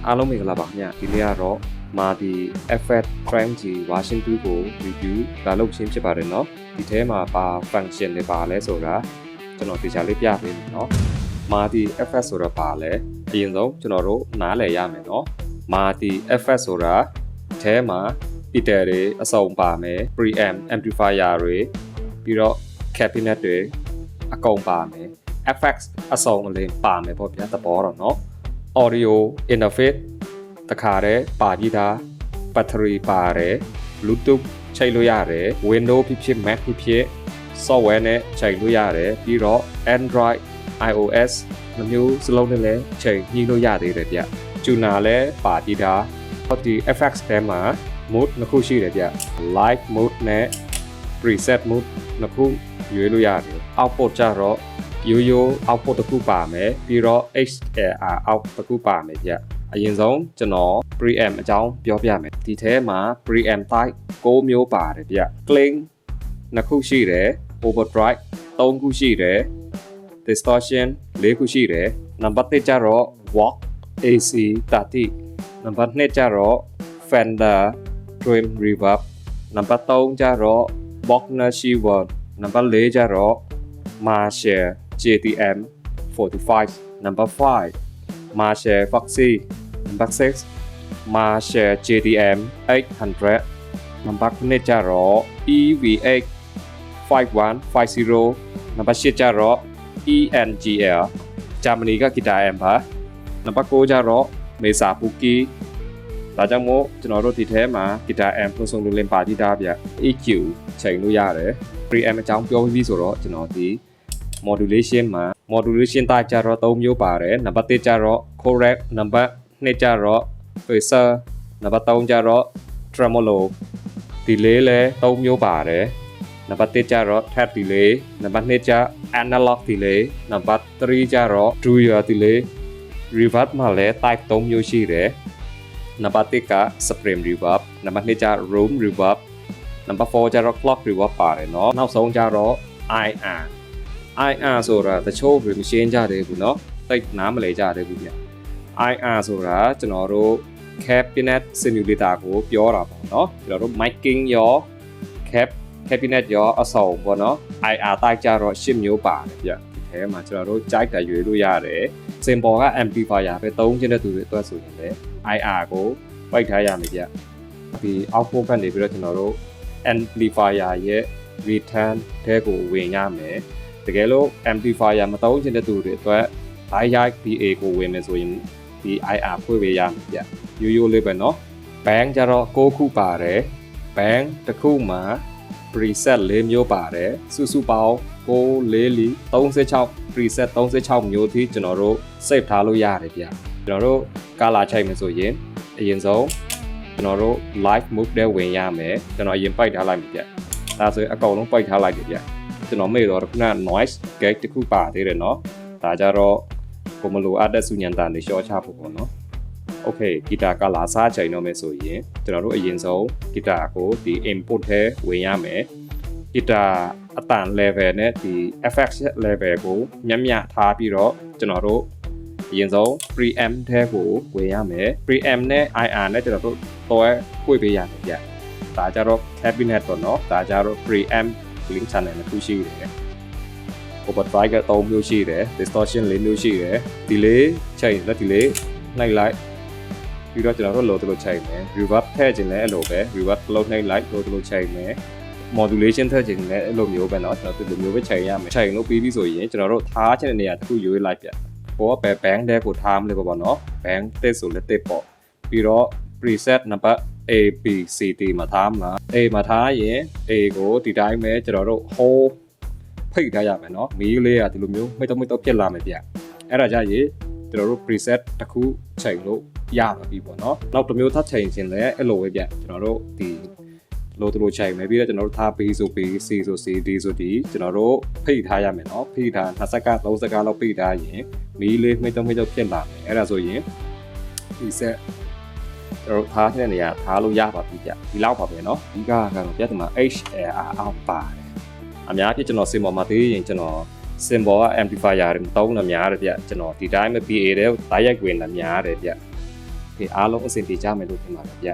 အားလုံးမင်္ဂလာပါခင်ဗျဒီနေ့ကတော့မာဒီ FF Trend version 2ကို review လာလုပ်ခြင်းဖြစ်ပါတယ်เนาะဒီထဲမှာပါ function တွေပါလဲဆိုတာကျွန်တော်တရားလေးပြပေးမယ်เนาะမာဒီ FF ဆိုတာပါလဲအရင်ဆုံးကျွန်တော်တို့နားလည်ရမယ်เนาะမာဒီ FF ဆိုတာအဲမှာ speaker တွေအစုံပါမယ် preamp amplifier တွေပြီးတော့ cabinet တွေအကုန်ပါမယ် FX အစုံအလင်းပါမယ်ပေါ့ဗျာသဘောတော့เนาะaudio interface တခါတည်းပါကြည့်တာ battery ပါတယ် bluetooth ချိန်လို့ရတယ် windows ဖြစ်ဖြစ် mac ဖြစ်ဖြစ် software နဲ့ချိန်လို့ရတယ်ပြီးတော့ android ios မျိုးစလုံးနဲ့လည်းချိန်ညှိလို့ရသေးတယ်ဗျကျူနာလည်းပါကြည့်တာဒီ FX ထဲမှာ mode နှစ်ခုရှိတယ်ဗျ live mode နဲ့ preset mode နှစ်ခုရွေးလို့ရတယ် output ကြတော့ရိုးရိုး output တစ်ခုပါမယ်ပြီးတော့ XLR out တစ်ခုပါမယ်ဗျအရင်ဆုံးကျွန်တော် preamp အကြောင်းပြောပြမယ်ဒီထဲမှာ preamp type 6မျိုးပါတယ်ဗျ clean နှစ်ခုရှိတယ် overdrive 3ခုရှိတယ် distortion 4ခုရှိတယ် number 1ကျတော့ walk AC 30 number 2ကျတော့ Fender Dream Reverb number 3ကျတော့ Bogner Shiver number 4ကျတော့ Marshall JTM 45 number 5 Marshall Foxy number 6 Marshall JTM 800 number 9ကျတော့ EVX 5150 number 10ကျတော့ ENGL Germany က guitar amp ပါ number 9ကျတော့ Mesa Puki ဒါကြောင့်မို့ကျွန်တော်တို့ဒီထဲမှာ guitar amp ပုံစံလိုလင်းပါကြည့်တာဗျ EQ ချိန်လို့ရတယ် preamp အကြောင်းပြောပြီးဆိုတော့ကျွန်တော်ဒီ modulation မှာ modulation type ကြတော့3မျိုးပါတယ် number 1ကျတော့ correct number 2ကျတော့ phaser number 3ကျတော့ tremolo delay လည်း3မျိုးပါတယ် number 1ကျတော့ tap delay number 2ကျ analog delay number 3ကျတော့ dual delay reverb မှာလည်း type 3မျိုးရှိတယ် number 1က supreme reverb number 2ကျ room reverb number 4ကျတော့ clock reverb ပါတယ်เนาะနောက်ဆုံးကျတော့ IR ဆိုတာတချို့ဘယ်မရှင်းကြသေးဘူးเนาะတိတ်နားမလဲကြသေးဘူးဗျ IR ဆိုတာကျွန်တော်တို့ cabinet simulator ကိုပြောတာပေါ့เนาะကျွန်တော်တို့ miking ရော cabinet ရောအစုံပေါ့เนาะ IR တိုက်ကြတော့10မျိုးပါတယ်ဗျဒီထဲမှာကျွန်တော်တို့ကြိုက်တာရွေးလို့ရတယ် symbol က amplifier ပဲသုံးချင်တဲ့သူတွေအတွက်ဆိုရင်လည်း IR ကိုပိတ်ထားရမယ်ဗျဒီ output ကနေပြီးတော့ကျွန်တော်တို့ amplifier ရဲ့ return ထဲကိုဝင်ရမယ်တကယ်လို့ amplifier မသုံးချင်တဲ့သူတွေအတွက် direct PA ကိုဝင်မယ်ဆိုရင်ဒီ IR ဖွင့်ပေးရမယ်ဗျရိုးရိုးလေးပဲเนาะ band ကြတော့6ခုပါတယ် band တစ်ခုမှာ preset 4မျိုးပါတယ်စုစုပေါင်း6 4 36 preset 36မျိုးထိကျွန်တော်တို့ save ထားလို့ရတယ်ဗျကျွန်တော်တို့ color ချိန်မယ်ဆိုရင်အရင်ဆုံးကျွန်တော်တို့ live mode ထဲဝင်ရမယ်ကျွန်တော်အရင်ပိတ်ထားလိုက်ပြီဗျဒါဆိုရင်အကုန်လုံးပိတ်ထားလိုက်ပြီဗျကျွန်တော်မေ့တော့ခုန noise gate တစ်ခုပါသေးတယ်เนาะဒါကြတော့ကိုမလိုအပ်တဲ့စုညံတာနေရှော့ချဖို့ပေါ့เนาะ Okay ဂီတာကလာစားချိန်တော့မယ်ဆိုရင်ကျွန်တော်တို့အရင်ဆုံးဂီတာကိုဒီ input ထဲဝင်ရမယ်ဂီတာအတန် level နဲ့ဒီ FX level ကိုမြတ်မြတ်ထားပြီးတော့ကျွန်တော်တို့အရင်ဆုံး preamp ထဲကိုဝင်ရမယ် preamp နဲ့ IR နဲ့ကျွန်တော်တို့တွဲဖွင့်ပေးရမယ်ဗျဒါကြတော့ cabinet ပေါ့နော်ဒါကြတော့ preamp link channel တစ်ခုရှိတယ် overdrive က3မျိုးရှိတယ် distortion 4မျိုးရှိတယ် delay ချိန်နဲ့ delay နှိပ်လိုက်ပြီးတော့ကျွန်တော်တို့လိုလိုချိန်မယ် reverb ထည့်ခြင်းလည်းအဲ့လိုပဲ reverb လုံးနှိပ်လိုက်လိုချိန်မယ် modulation ထည့်ခြင်းလည်းအဲ့လိုမျိုးပဲเนาะကျွန်တော်ဒီလိုမျိုးပဲချိန်ရမယ်ချိန်လို့ပြီးပြီဆိုရင်ကျွန်တော်တို့ထားခြင်းတဲ့နေရာတစ်ခုရွေးလိုက်ပြဘောပဲ band တဲ့ကိုထားမလို့ပေါ့เนาะ band တစ်ဆိုလည်းတစ်ပေါ့ပြီးတော့ preset number A B C D မှာထားမလား A မှာထားရင် A ကိုဒီတိုင်းပဲကျွန်တော်တို့ hold ဖိတ်ထားရမယ်เนาะမီးလေးကဒီလိုမျိုးမိတ်တော့ဖြစ်လာမယ်ဗျအဲ့ဒါကြရင်ကျွန်တော်တို့ preset တစ်ခုချိန်လို့ရပါပြီပေါ့เนาะနောက်တစ်မျိုးထပ်ချိန်ခြင်းလည်းအဲ့လိုပဲဗျကျွန်တော်တို့ဒီလိုချိန်မယ်ပြီးတော့ကျွန်တော်တို့ထား B ဆို B C ဆို C D ဆို D ကျွန်တော်တို့ဖိတ်ထားရမယ်เนาะဖိတ်ထား20စက္ကန့်30စက္ကန့်လောက်ဖိတ်ထားရင်မီးလေးမိတ်တော့ဖြစ်လာမယ်အဲ့ဒါဆိုရင် preset ကျွန်တော်ထားတဲ့နေရာထားလို့ရပါပြီဗျဒီလောက်ပါပဲเนาะဒီကတော့ပြဿနာ HLR အောက်ပါတယ်အများကြီးကျွန်တော် symbol မှာသေးရင်ကျွန်တော် symbol က amplifier တွေမသုံးတာများတယ်ဗျကျွန်တော်ဒီတိုင်းပဲ PA တဲ့တိုက်ရိုက်ဝင်တာများတယ်ဗျ ဒီ အားလုံးအဆင်ပြေကြမယ်လို့ထင်ပါတယ်ဗျ